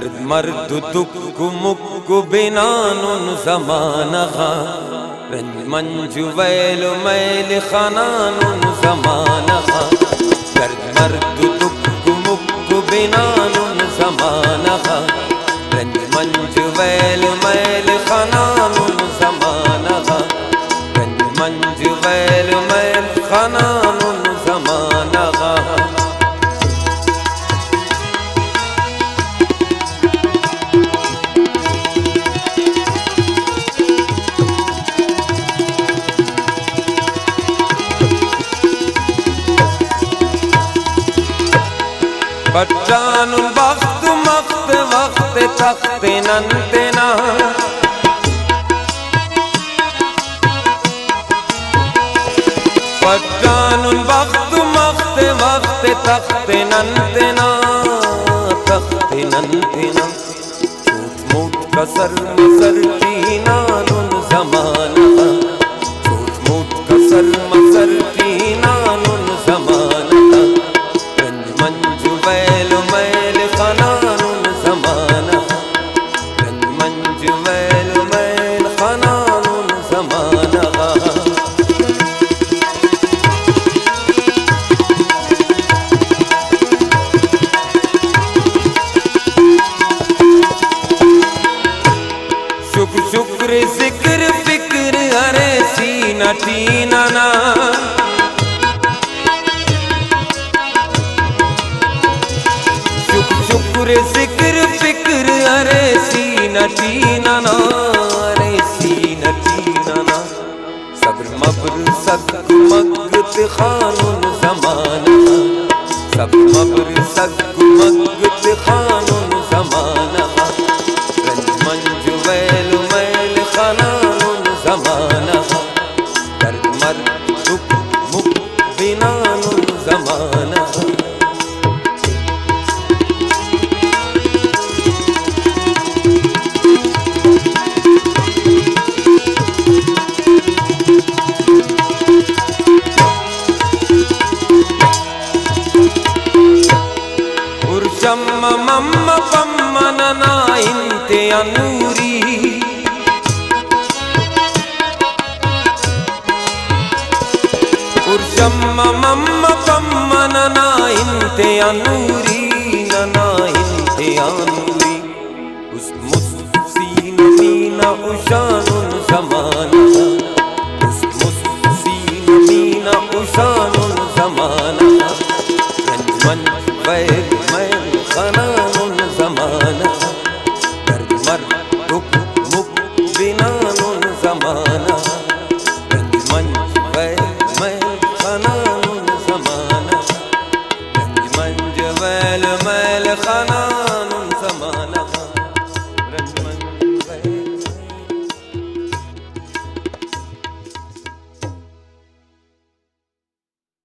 दर्द मर्द दुख मुक्कु बिनानुन ज़मानहा रंज मंजु वैल मैल खनानुन ज़मानहा दर्द मर्द दुख मुक्कु बिनानुन ज़मानहा रंज मंजु वैल मैल खनानुन ज़मानहा रंज मंजु वैल मैल खनानुन ज़मानहा बच्चानुन वक्त मक्त वक्त तख्त नंतना बच्चानुन वक्त मक्त वक्त तख्त नंतना तख्त नंतना छोट मोट कसर मसर टीनानुन ज़मानहा छोट मोट कसर मसर टीनानुन ज़मानहा रंज मंजु वैल मैल खनानुन ज़मानहा रंज मंजु वैल मैल खनानुन ज़मानहा शुक्र शुक्र जिक्र फिक्र अरे सीना टीना ना शुक्र जिक्र फिक्र अरे सीना टीना ना अरे सीना टीना ना सब्र मब्र सग मगत खानुन ज़मानहा सब्र मब्र सग मगत खानुन ज़मानहा रंज मंजु वैल मैल खनानुन ज़मानहा दर्द मर्द दुख मुक्कु बिनानुन ज़मानहा शम्म मम्म पम्म नना इंते अनूरी शम्म मम्म पम्म नना इंते अनूरी नना इंते अनूरी उस मुस्सीन मीना उशानुन ज़मानहा उस मुस्सीन मीना उशानुन ज़मानहा रंज मंजु